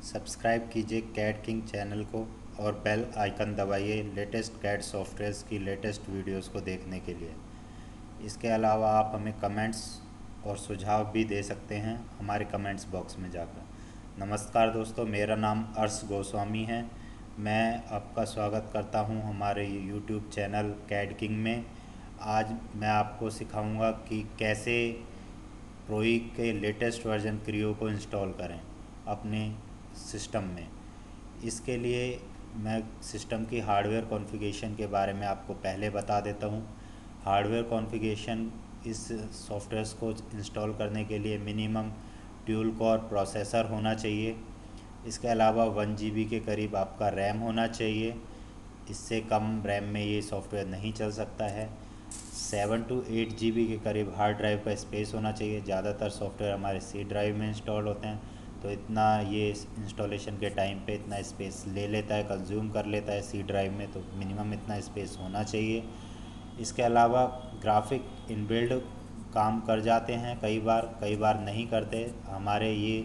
Subscribe कीजिए CAD king channel को और बेल आइकन दबाइए लेटेस्ट कैड सॉफ्टवेयर्स की लेटेस्ट वीडियोस को देखने के लिए। इसके अलावा आप हमें कमेंट्स और सुझाव भी दे सकते हैं हमारे कमेंट्स बॉक्स में जाकर। नमस्कार दोस्तों, मेरा नाम अर्श गोस्वामी है। मैं आपका स्वागत करता हूं हमारे यूट्यूब चैनल कैड किंग में। आज मैं आपको सिखाऊंगा कि कैसे प्रोई के लेटेस्ट वर्जन क्रियो को इंस्टॉल करें अपने सिस्टम में। इसके लिए मैं सिस्टम की हार्डवेयर कॉन्फ़िगरेशन के बारे में आपको पहले बता देता हूँ। हार्डवेयर कॉन्फ़िगरेशन इस सॉफ्टवेयर्स को इंस्टॉल करने के लिए मिनिमम ड्यूल कोर प्रोसेसर होना चाहिए। इसके अलावा 1 GB के करीब आपका रैम होना चाहिए। इससे कम रैम में ये सॉफ्टवेयर नहीं चल सकता है। 7 to 8 GB के करीब हार्ड ड्राइव का स्पेस होना चाहिए। ज़्यादातर सॉफ्टवेयर हमारे सी ड्राइव में इंस्टॉल होते हैं, तो इतना ये इंस्टॉलेशन के टाइम पे इतना स्पेस ले लेता है, कंज्यूम कर लेता है सी ड्राइव में, तो मिनिमम इतना स्पेस होना चाहिए। इसके अलावा ग्राफिक इनबिल्ड काम कर जाते हैं, कई बार नहीं करते। हमारे ये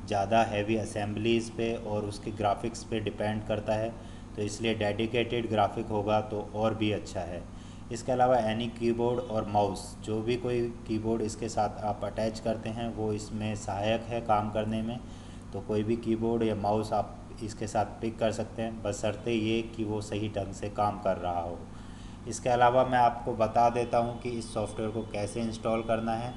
ज़्यादा हैवी असेंबलीज़ पे और उसके ग्राफिक्स पे डिपेंड करता है, तो इसलिए डेडिकेटेड ग्राफिक होगा तो और भी अच्छा है। इसके अलावा एनी कीबोर्ड और माउस, जो भी कोई कीबोर्ड इसके साथ आप अटैच करते हैं वो इसमें सहायक है काम करने में, तो कोई भी कीबोर्ड या माउस आप इसके साथ पिक कर सकते हैं, बशर्ते ये कि वो सही ढंग से काम कर रहा हो। इसके अलावा मैं आपको बता देता हूँ कि इस सॉफ्टवेयर को कैसे इंस्टॉल करना है।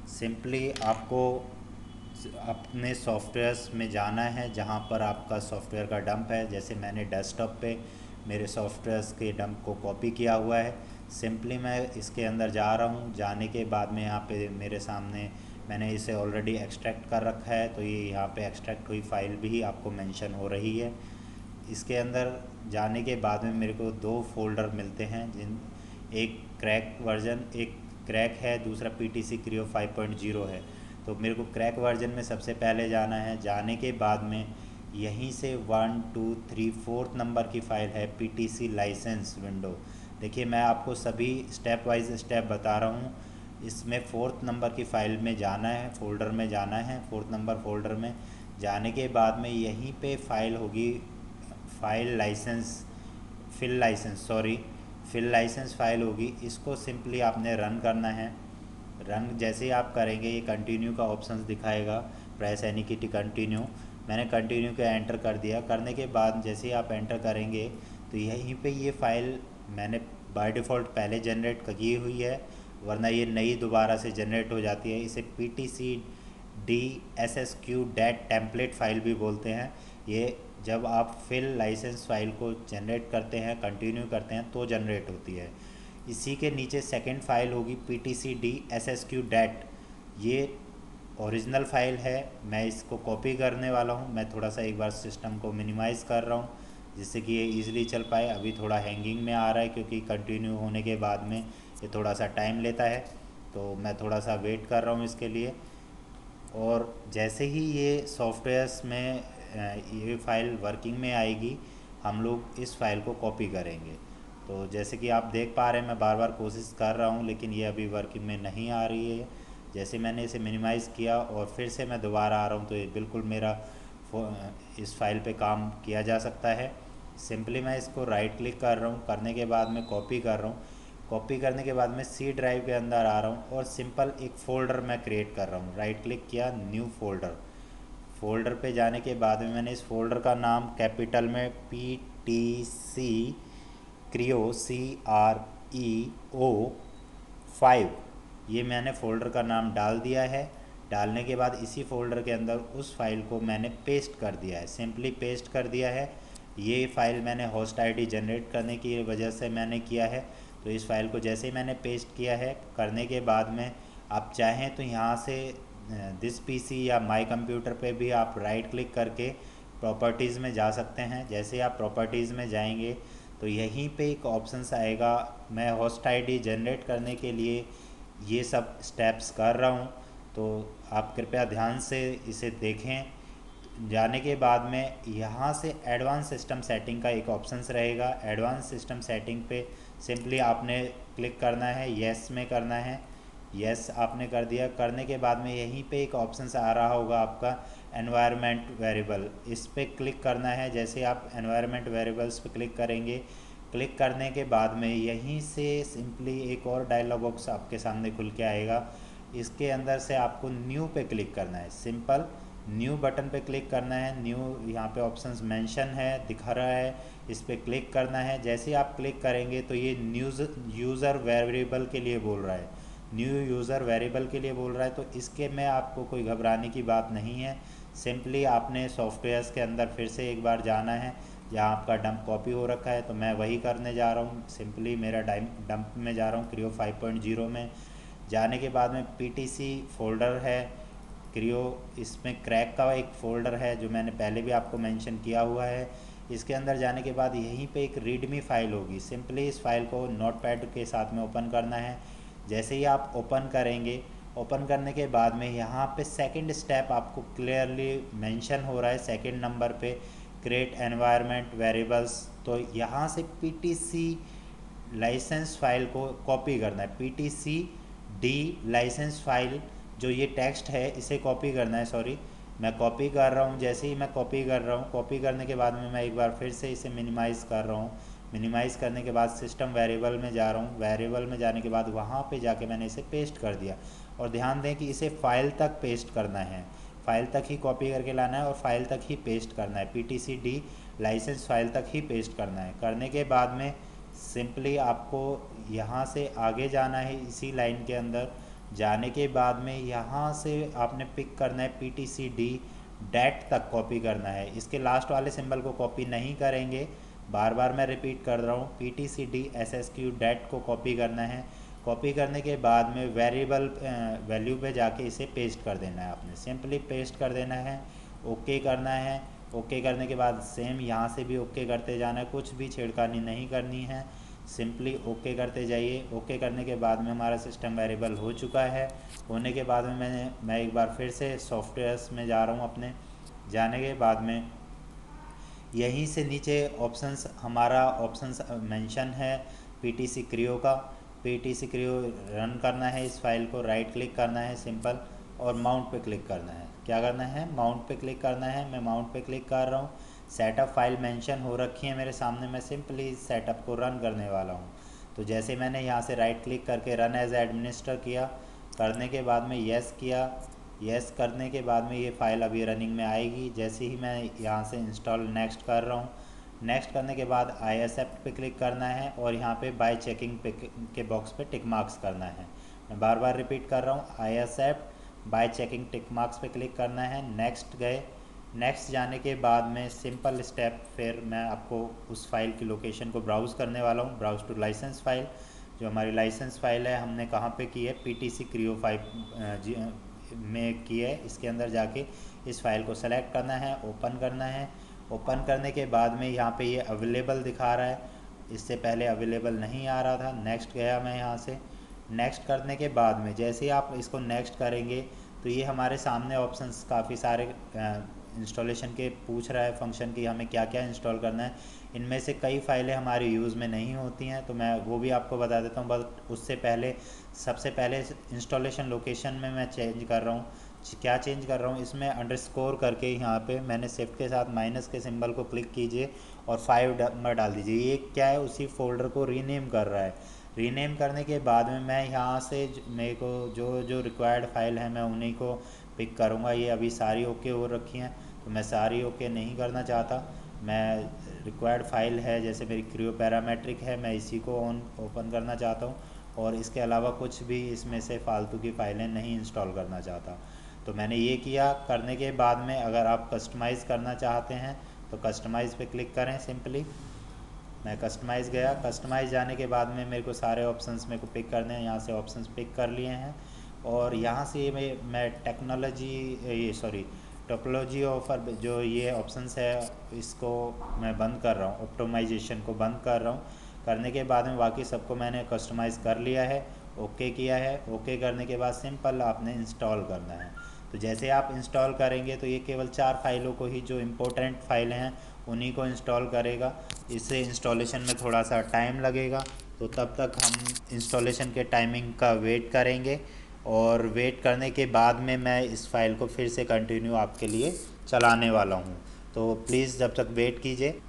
सिंपली आपको अपने सॉफ्टवेयर्स में जाना है जहाँ पर आपका सॉफ्टवेयर का डंप है। जैसे मैंने डेस्कटॉप पे मेरे सॉफ्टवेयर्स के डंप को कॉपी किया हुआ है। सिंपली मैं इसके अंदर जा रहा हूँ। जाने के बाद में यहाँ पे मेरे सामने मैंने इसे ऑलरेडी एक्सट्रैक्ट कर रखा है, तो ये यहाँ पे एक्सट्रैक्ट हुई फाइल भी आपको मेंशन हो रही है। इसके अंदर जाने के बाद में मेरे को 2 फोल्डर मिलते हैं, एक क्रैक वर्जन, एक क्रैक है, दूसरा PTC क्रियो 5.0 है। तो मेरे को क्रैक वर्जन में सबसे पहले जाना है। जाने के बाद में यहीं से 1 2 3 4 नंबर की फ़ाइल है PTC लाइसेंस विंडो। देखिए, मैं आपको सभी स्टेप वाइज स्टेप बता रहा हूँ। इसमें 4th नंबर की फ़ाइल में जाना है, फोल्डर में जाना है। 4th नंबर फोल्डर में जाने के बाद में यहीं पे फाइल होगी, फिल लाइसेंस फ़ाइल होगी। इसको सिंपली आपने रन करना है। रन जैसे ही आप करेंगे ये कंटिन्यू का ऑप्शन दिखाएगा, प्रेस एनी की टू कंटिन्यू। मैंने कंटिन्यू का एंटर कर दिया। करने के बाद जैसे ही आप एंटर करेंगे तो यहीं पे ये फ़ाइल मैंने बाय डिफ़ॉल्ट पहले जनरेट की हुई है, वरना ये नई दोबारा से जनरेट हो जाती है। इसे PTC DSSQ DAT template file भी बोलते हैं। ये जब आप फिल लाइसेंस फ़ाइल को जनरेट करते हैं, कंटिन्यू करते हैं, तो जनरेट होती है। इसी के नीचे सेकंड फाइल होगी PTC DSSQ DAT। ये ओरिजिनल फ़ाइल है। मैं इसको कॉपी करने वाला हूँ। मैं थोड़ा सा एक बार सिस्टम को मिनिमाइज़ कर रहा हूँ जिससे कि ये ईज़िली चल पाए। अभी थोड़ा हैंगिंग में आ रहा है क्योंकि कंटिन्यू होने के बाद में ये थोड़ा सा टाइम लेता है, तो मैं थोड़ा सा वेट कर रहा हूँ इसके लिए। और जैसे ही ये सॉफ्टवेयर्स में ये फ़ाइल वर्किंग में आएगी, हम लोग इस फ़ाइल को कॉपी करेंगे। तो जैसे कि आप देख पा रहे हैं, मैं बार बार कोशिश कर रहा हूँ लेकिन ये अभी वर्किंग में नहीं आ रही है। जैसे मैंने इसे मिनिमाइज़ किया और फिर से मैं दोबारा आ रहा हूँ, तो ये बिल्कुल मेरा इस फाइल पे काम किया जा सकता है। सिंपली मैं इसको राइट क्लिक कर रहा हूँ, करने के बाद में कॉपी कर रहा हूँ। कॉपी करने के बाद में सी ड्राइव के अंदर आ रहा हूँ और सिंपल एक फ़ोल्डर मैं क्रिएट कर रहा हूँ। राइट क्लिक किया, न्यू फोल्डर। फोल्डर पे जाने के बाद में मैंने इस फोल्डर का नाम कैपिटल में PTC क्रियो CREO 5, ये मैंने फ़ोल्डर का नाम डाल दिया है। डालने के बाद इसी फोल्डर के अंदर उस फाइल को मैंने पेस्ट कर दिया है, सिंपली पेस्ट कर दिया है। ये फ़ाइल मैंने होस्ट आईडी जनरेट करने की वजह से मैंने किया है। तो इस फाइल को जैसे ही मैंने पेस्ट किया है, करने के बाद में आप चाहें तो यहाँ से दिस PC या माई कंप्यूटर पे भी आप राइट क्लिक करके प्रॉपर्टीज़ में जा सकते हैं। जैसे आप प्रॉपर्टीज़ में जाएंगे तो यहीं पे एक ऑप्शन आएगा। मैं होस्ट आईडी जनरेट करने के लिए ये सब स्टेप्स कर रहा हूँ, तो आप कृपया ध्यान से इसे देखें। जाने के बाद में यहाँ से एडवांस सिस्टम सेटिंग का एक ऑप्शन रहेगा। एडवांस सिस्टम सेटिंग पे सिंपली आपने क्लिक करना है, येस में करना है। येस आपने कर दिया। करने के बाद में यहीं पे एक ऑप्शन आ रहा होगा आपका एनवायरनमेंट वेरिएबल, इस पर क्लिक करना है। जैसे आप एनवायरनमेंट वेरिएबल्स पे क्लिक करेंगे, क्लिक करने के बाद में यहीं से सिंपली एक और डायलॉग बॉक्स आपके सामने खुल के आएगा। इसके अंदर से आपको न्यू पे क्लिक करना है, सिंपल न्यू बटन पे क्लिक करना है। न्यू यहाँ पे ऑप्शंस मेंशन है दिखा रहा है, इस पर क्लिक करना है। जैसे ही आप क्लिक करेंगे तो ये यूज़र वेरिएबल के लिए बोल रहा है, न्यू यूज़र वेरिएबल के लिए बोल रहा है। तो इसके में आपको कोई घबराने की बात नहीं है। सिंपली आपने सॉफ्टवेयर्स के अंदर फिर से एक बार जाना है जहाँ आपका डंप कॉपी हो रखा है, तो मैं वही करने जा रहा हूँ। सिंपली मेरा डंप में जा रहा हूँ क्रियो 5.0 में। जाने के बाद में पीटीसी फोल्डर है क्रियो, इसमें क्रैक का एक फ़ोल्डर है जो मैंने पहले भी आपको मेंशन किया हुआ है। इसके अंदर जाने के बाद यहीं पे एक रीडमी फ़ाइल होगी, सिंपली इस फाइल को नोटपैड के साथ में ओपन करना है। जैसे ही आप ओपन करेंगे, ओपन करने के बाद में यहाँ पे सेकंड स्टेप आपको क्लियरली मेंशन हो रहा है, सेकंड नंबर पे क्रिएट एनवायरनमेंट वेरिएबल्स। तो यहाँ से पीटीसी लाइसेंस फाइल को कॉपी करना है, पीटीसी डी लाइसेंस फाइल जो ये टेक्स्ट है इसे कॉपी करना है। सॉरी, मैं कॉपी कर रहा हूँ। जैसे ही मैं कॉपी कर रहा हूँ, कॉपी करने के बाद में मैं एक बार फिर से इसे मिनिमाइज़ कर रहा हूँ। मिनिमाइज़ करने के बाद सिस्टम वेरिएबल में जा रहा हूँ। वेरिएबल में जाने के बाद वहाँ पे जाके मैंने इसे पेस्ट कर दिया। और ध्यान दें कि इसे फाइल तक पेस्ट करना है, फाइल तक ही कॉपी करके लाना है और फाइल तक ही पेस्ट करना है, पीटीसी डी लाइसेंस फाइल तक ही पेस्ट करना है। करने के बाद में सिंपली आपको यहाँ से आगे जाना है, इसी लाइन के अंदर जाने के बाद में यहाँ से आपने पिक करना है पीटीसी डी डैट तक कॉपी करना है। इसके लास्ट वाले सिंबल को कॉपी नहीं करेंगे, बार बार मैं रिपीट कर रहा हूँ, पीटीसी डी एसएसक्यू डैट को कॉपी करना है। कॉपी करने के बाद में वेरिएबल वैल्यू पे जाके इसे पेस्ट कर देना है, आपने सिंपली पेस्ट कर देना है, ओके करना है। ओके करने के बाद सेम यहाँ से भी ओके करते जाना है, कुछ भी छेड़खानी नहीं करनी है, सिंपली ओके करते जाइए। ओके करने के बाद में हमारा सिस्टम वेरिएबल हो चुका है। होने के बाद में मैं एक बार फिर से सॉफ्टवेयर्स में जा रहा हूँ अपने। जाने के बाद में यहीं से नीचे ऑप्शंस, हमारा ऑप्शंस मेंशन है पीटीसी क्रियो का। पीटीसी क्रियो रन करना है, इस फाइल को राइट क्लिक करना है सिंपल और माउंट पे क्लिक करना है। क्या करना है? माउंट पे क्लिक करना है। मैं माउंट पे क्लिक कर रहा हूँ। सेटअप फाइल मेंशन हो रखी है मेरे सामने, मैं सिंपली सेटअप को रन करने वाला हूँ। तो जैसे मैंने यहाँ से राइट क्लिक करके रन एज एडमिनिस्टर किया, करने के बाद में येस किया। येस करने के बाद में ये फ़ाइल अभी रनिंग में आएगी। जैसे ही मैं यहाँ से इंस्टॉल नेक्स्ट कर रहा हूँ, नेक्स्ट करने के बाद आई एक्सेप्ट पे क्लिक करना है और यहाँ पे बाय चेकिंग पे के बॉक्स पे टिक मार्क्स करना है। मैं बार बार रिपीट कर रहा हूँ, I except by checking tick marks पे क्लिक करना है। नेक्स्ट गए, नेक्स्ट जाने के बाद में सिंपल स्टेप फिर मैं आपको उस फाइल की लोकेशन को ब्राउज़ करने वाला हूँ। ब्राउज़ टू लाइसेंस फाइल, जो हमारी लाइसेंस फाइल है हमने कहाँ पे की है, पीटीसी क्रियो 5 में की है। इसके अंदर जाके इस फाइल को सेलेक्ट करना है, ओपन करना है। ओपन करने के बाद में यहाँ पे ये अवेलेबल दिखा रहा है, इससे पहले अवेलेबल नहीं आ रहा था। नेक्स्ट गया मैं यहाँ से। नेक्स्ट करने के बाद में जैसे ही आप इसको नेक्स्ट करेंगे तो ये हमारे सामने ऑप्शंस काफ़ी सारे इंस्टॉलेशन के पूछ रहा है फंक्शन की, हमें क्या क्या इंस्टॉल करना है। इनमें से कई फाइलें हमारे यूज़ में नहीं होती हैं, तो मैं वो भी आपको बता देता हूँ। बस उससे पहले सबसे पहले इंस्टॉलेशन लोकेशन में मैं चेंज कर रहा हूँ। क्या चेंज कर रहा हूँ, इसमें अंडरस्कोर करके यहाँ पे मैंने शिफ्ट के साथ माइनस के सिंबल को क्लिक कीजिए और 5 नंबर डाल दीजिए। ये क्या है, उसी फोल्डर को रीनेम कर रहा है। रीनेम करने के बाद में मैं यहाँ से मेरे को जो जो रिक्वायर्ड फाइल है मैं उन्हीं को पिक करूँगा। ये अभी सारी ओके हो रखी हैं, तो मैं सारी ओके नहीं करना चाहता। मैं रिक्वायर्ड फाइल है जैसे मेरी क्रियो पैरामेट्रिक है, मैं इसी को ओपन करना चाहता हूँ और इसके अलावा कुछ भी इसमें से फालतू की फ़ाइलें नहीं इंस्टॉल करना चाहता। तो मैंने ये किया। करने के बाद में अगर आप कस्टमाइज़ करना चाहते हैं तो कस्टमाइज़ पे क्लिक करें सिंपली। मैं कस्टमाइज़ गया। कस्टमाइज़ जाने के बाद में मेरे को सारे ऑप्शंस मेरे को पिक करने हैं, यहाँ से ऑप्शंस पिक कर लिए हैं और यहाँ से मैं टोपोलॉजी ऑफर जो ये ऑप्शंस है इसको मैं बंद कर रहा हूँ, ऑप्टिमाइजेशन को बंद कर रहा हूँ। करने के बाद में बाकी सबको मैंने कस्टमाइज़ कर लिया है, ओके किया है। ओके करने के बाद सिंपल आपने इंस्टॉल करना है। तो जैसे आप इंस्टॉल करेंगे तो ये केवल 4 फाइलों को ही, जो इम्पोर्टेंट फाइलें हैं उन्हीं को इंस्टॉल करेगा। इससे इंस्टॉलेशन में थोड़ा सा टाइम लगेगा, तो तब तक हम इंस्टॉलेशन के टाइमिंग का वेट करेंगे और वेट करने के बाद में मैं इस फाइल को फिर से कंटिन्यू आपके लिए चलाने वाला हूँ। तो प्लीज़ जब तक वेट कीजिए।